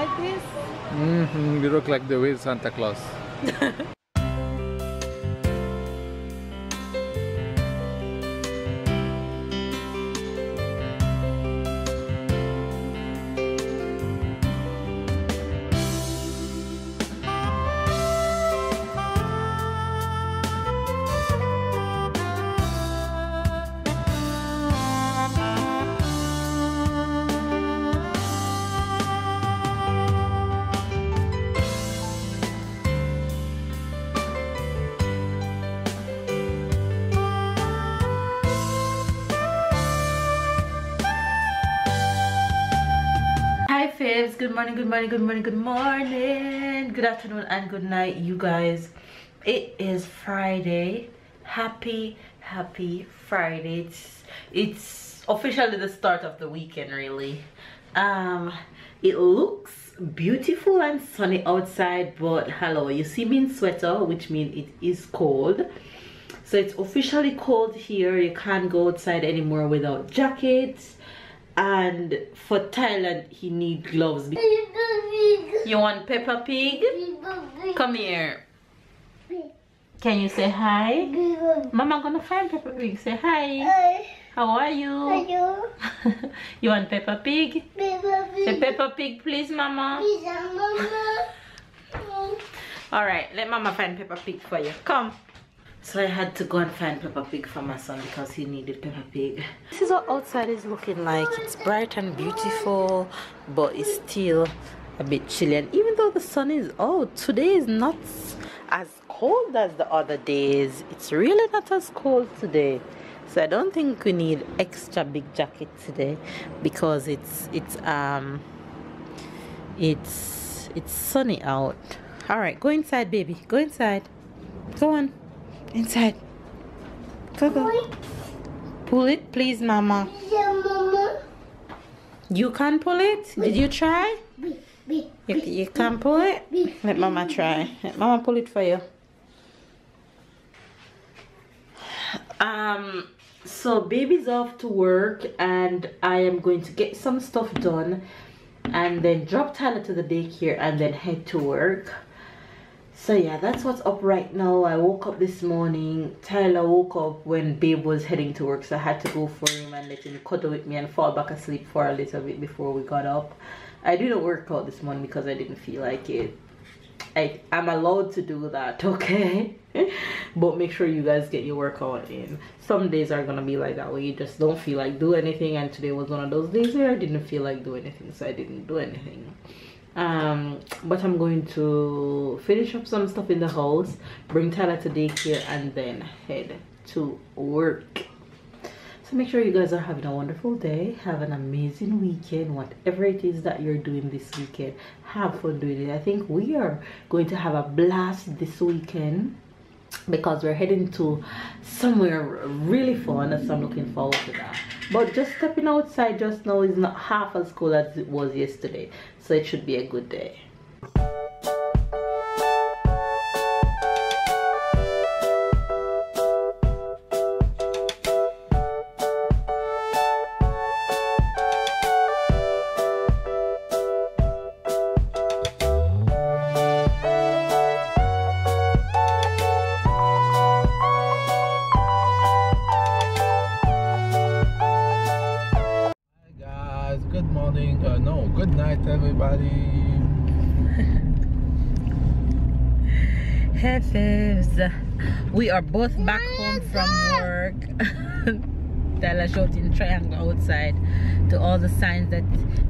like this? You look like the real Santa Claus. Good morning, good morning, good morning, good morning, good afternoon, and good night, you guys. It is Friday. Happy Friday. It's officially the start of the weekend, really. It looks beautiful and sunny outside, but hello, you see me in sweater, which means it is cold. So it's officially cold here. You can't go outside anymore without jackets. And for Thailand, he needs gloves. You want Peppa Pig? Come here. Can you say hi? Mama gonna find Peppa Pig. Say hi. How are you? You want Peppa Pig? Say Peppa Pig, please, Mama. Alright, let Mama find Peppa Pig for you. Come. So I had to go and find Peppa Pig for my son because he needed Peppa Pig. This is what outside is looking like. It's bright and beautiful, but it's still a bit chilly. And even though the sun is out, today is not as cold as the other days. It's really not as cold today. So I don't think we need extra big jacket today because it's sunny out. All right, go inside, baby. Go inside. Go on. Inside. Go. Pull it, please, Mama. You can't pull it? Did you try? You can't pull it? Let Mama try. Let Mama pull it for you. So baby's off to work and I am going to get some stuff done and then drop Tyler to the daycare and then head to work. So yeah, that's what's up right now. I woke up this morning. Tyler woke up when babe was heading to work, so I had to go for him and let him cuddle with me and fall back asleep for a little bit before we got up. I didn't work out this morning because I didn't feel like it. I'm allowed to do that, okay? But make sure you guys get your workout in. Some days are gonna be like that where you just don't feel like do anything, and today was one of those days where I didn't feel like doing anything, so I didn't do anything. But I'm going to finish up some stuff in the house, bring Tyler to daycare, and then head to work. So make sure you guys are having a wonderful day, have an amazing weekend. Whatever it is that you're doing this weekend, have fun doing it. I think we are going to have a blast this weekend because we're heading to somewhere really fun, so I'm looking forward to that. But just stepping outside just now is not half as cold as it was yesterday, so it should be a good day. Good night, everybody. Hey fibs, we are both back home from work. Tyler shouting triangle outside to all the signs that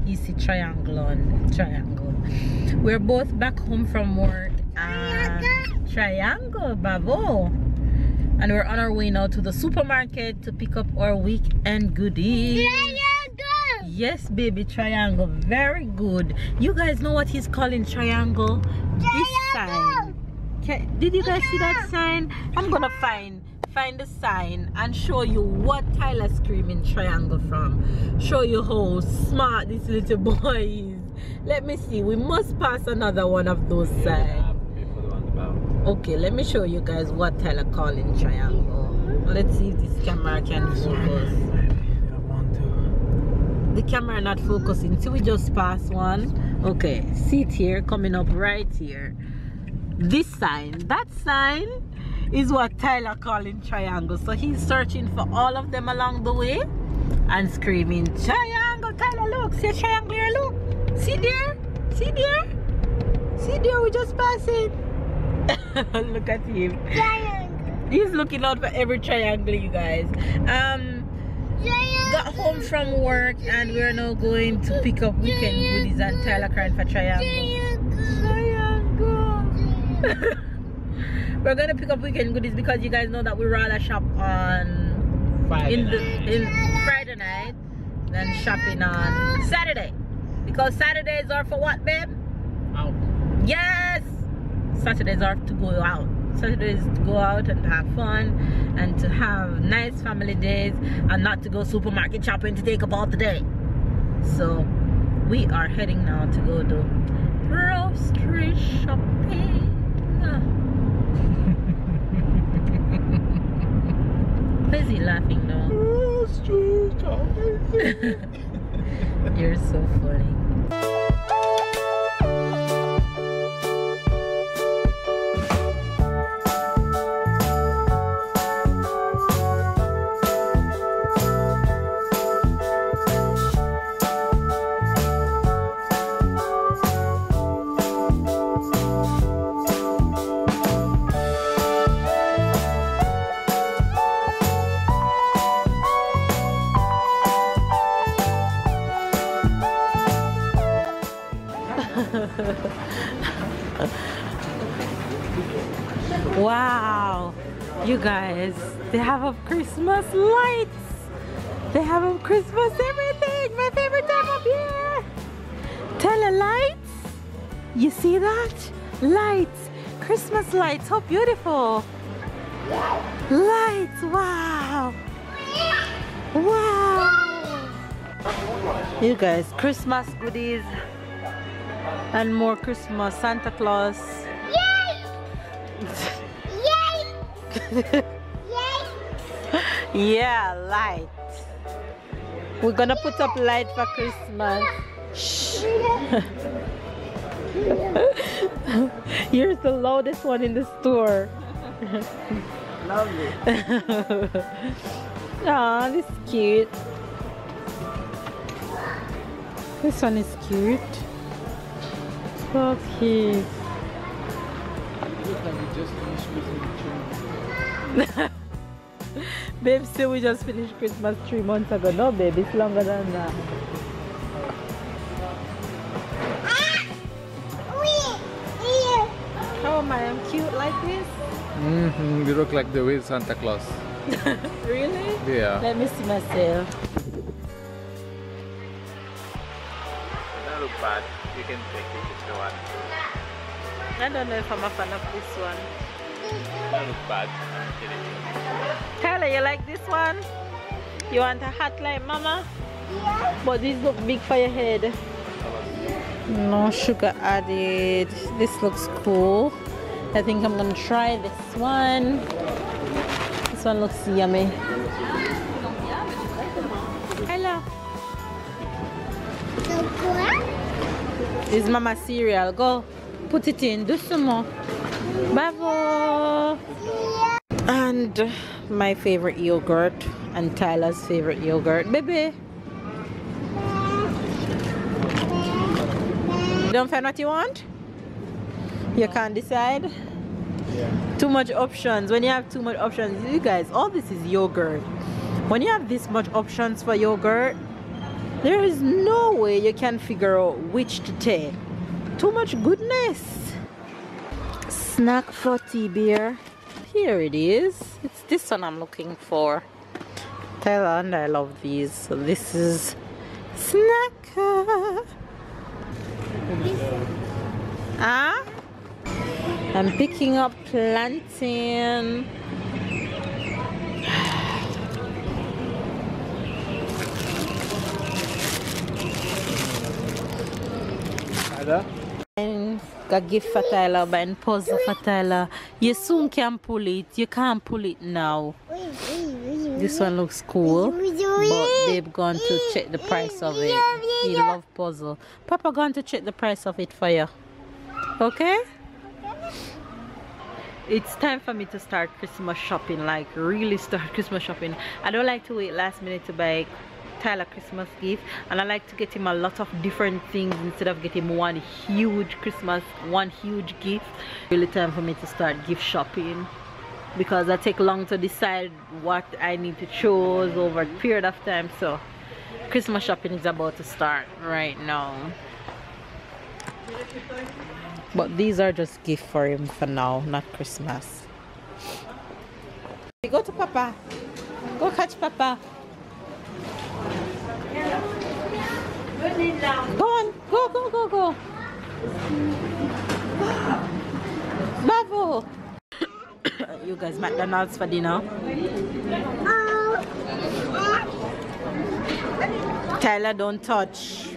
he see triangle on triangle. We're both back home from work. Triangle, bravo. And we're on our way now to the supermarket to pick up our weekend goodies. Yes, baby, triangle. Very good. You guys know what he's calling triangle? This sign. Did you guys see that sign? I'm gonna find the sign and show you what Tyler's screaming triangle from. Show you how smart this little boy is. Let me see. We must pass another one of those signs. Okay, let me show you guys what Tyler calling triangle. Let's see if this camera can focus. The camera not focusing. See, we just passed one. Okay, seat here, coming up right here. This sign, that sign is what Tyler calling triangle. So he's searching for all of them along the way and screaming, triangle, Tyler, look, see a triangle here, look. See there? See there? See there, we just passing. Look at him. Triangle. He's looking out for every triangle, you guys. Got home from work and we're now going to pick up weekend goodies, and Tyler crying for triangle. Triangle. We're gonna pick up weekend goodies because you guys know that we rather shop on Friday night than shopping on Saturday, because Saturdays are for what, babe? Out. Yes, Saturdays are to go out. Saturdays to go out and have fun and to have nice family days and not to go supermarket shopping to take up all the day. So we are heading now to go to grocery shopping. Why is he laughing now? Grocery shopping. You're so funny. Wow, you guys, they have up Christmas lights. They have up Christmas everything. My favorite time of year. Tele lights. You see that? Lights. Christmas lights. How beautiful. Lights. Wow. Wow. You guys, Christmas goodies and more Christmas. Santa Claus. Yeah, light. We're gonna put up light for Christmas. Shh. You're the loudest one in the store. Lovely. Aw, this is cute. This one is cute. So cute. Looks like we just finished Christmas tree. Babe, say we just finished Christmas 3 months ago. No, babe, it's longer than that. How am I? I'm cute like this? You look like the real Santa Claus. Really? Yeah. Let me see myself. That look bad. You can take it if you want. I don't know if I'm a fan of this one. That look bad. I'm kidding. Tyler, you like this one? You want a hat like mama? Yeah. But these look big for your head. No sugar added. This looks cool. I think I'm gonna try this one. This one looks yummy. Hello. Is mama cereal? Go put it in. Do some more. Bravo. And my favorite yogurt and Tyler's favorite yogurt. Baby. You don't find what you want? You can't decide? Yeah. Too much options. When you have too much options, you guys, all this is yogurt. When you have this much options for yogurt, there is no way you can figure out which to take. Too much goodness. Snack for tea beer. Here it is. It's this one I'm looking for. Tyler and I love these. So this is snacker. Ah? I'm picking up plantain. A gift for Tyler, buying puzzle for Tyler. You soon can pull it. You can't pull it now. This one looks cool, but they've gone to check the price of it. He love puzzle. Papa going to check the price of it for you. Okay? It's time for me to start Christmas shopping, like really start Christmas shopping. I don't like to wait last minute to buy Tyler Christmas gift, and I like to get him a lot of different things instead of getting one huge gift. Really time for me to start gift shopping, because I take long to decide what I need to choose over a period of time. So Christmas shopping is about to start right now, but these are just gifts for him for now, not Christmas. Go to Papa, go catch Papa. Go on, go. Bravo. You guys, McDonald's for dinner. Tyler, don't touch.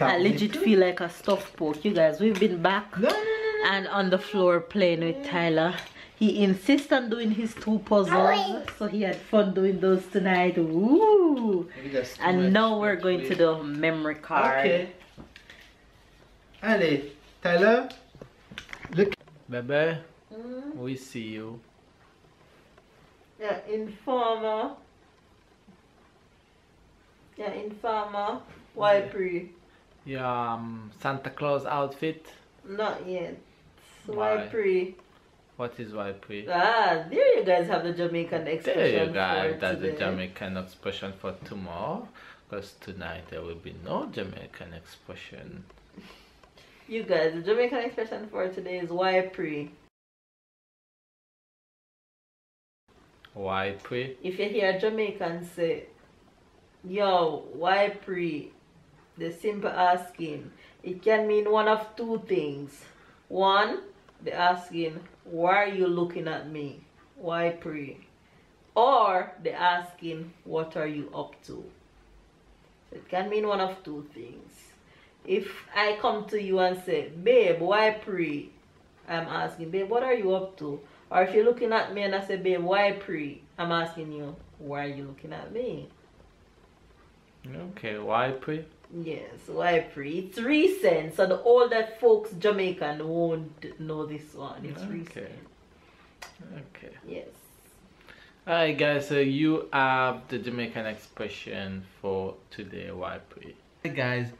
I legit feel like a stuffed pork. You guys, we've been back and on the floor playing with Tyler. He insists on doing his 2 puzzles, so he had fun doing those tonight. Ooh! And now we're going to the memory card. Okay. Allez, Tyler. Look. Bebe, we see you. Yeah, informer. Why pre? Your Santa Claus outfit? Not yet. Why? Why pre? What is why pre? Ah, there you guys have the Jamaican expression. There you guys, for that's the today. Jamaican expression for tomorrow. Because tonight there will be no Jamaican expression. You guys, the Jamaican expression for today is why pre. Why pre? If you hear Jamaicans say, yo, why pre? The simple asking. It can mean one of 2 things. One, they're asking, why are you looking at me? Why pre? Or they're asking, what are you up to? So it can mean one of 2 things. If I come to you and say, babe, why pre? I'm asking, babe, what are you up to? Or if you're looking at me and I say, babe, why pre? I'm asking you, why are you looking at me? Okay, why pre? Yes, why pre? It's recent, so the older folks Jamaican won't know this one. It's recent. Okay. Yes. Alright guys, so you have the Jamaican expression for today, why pre? Hey guys,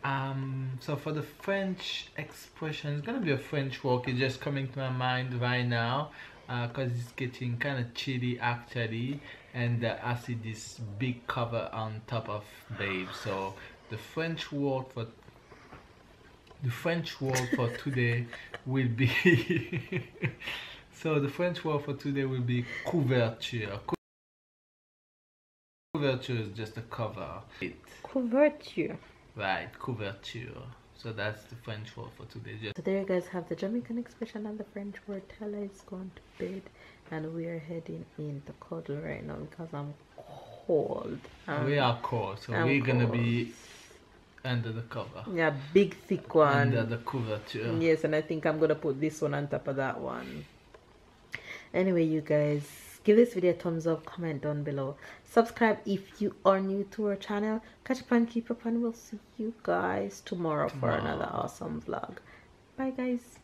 so for the French expression, it's gonna be a French word. It's just coming to my mind right now, because it's getting kind of chilly actually, and I see this big cover on top of babe. So the French word for today will be so the French word for today will be couverture. Couverture is just a cover. Couverture. Right, couverture. So that's the French word for today. So there you guys have the Jamaican expression and the French word. Tyler is going to bed and we are heading in to cuddle right now because I'm cold. We are cold, so we're gonna be under the cover. Yeah, big thick one. Under the couverture. Yes, and I think I'm gonna put this one on top of that one. Anyway, you guys, give this video a thumbs up, comment down below, subscribe if you are new to our channel. Catch up and keep up, and we'll see you guys tomorrow for another awesome vlog. Bye guys.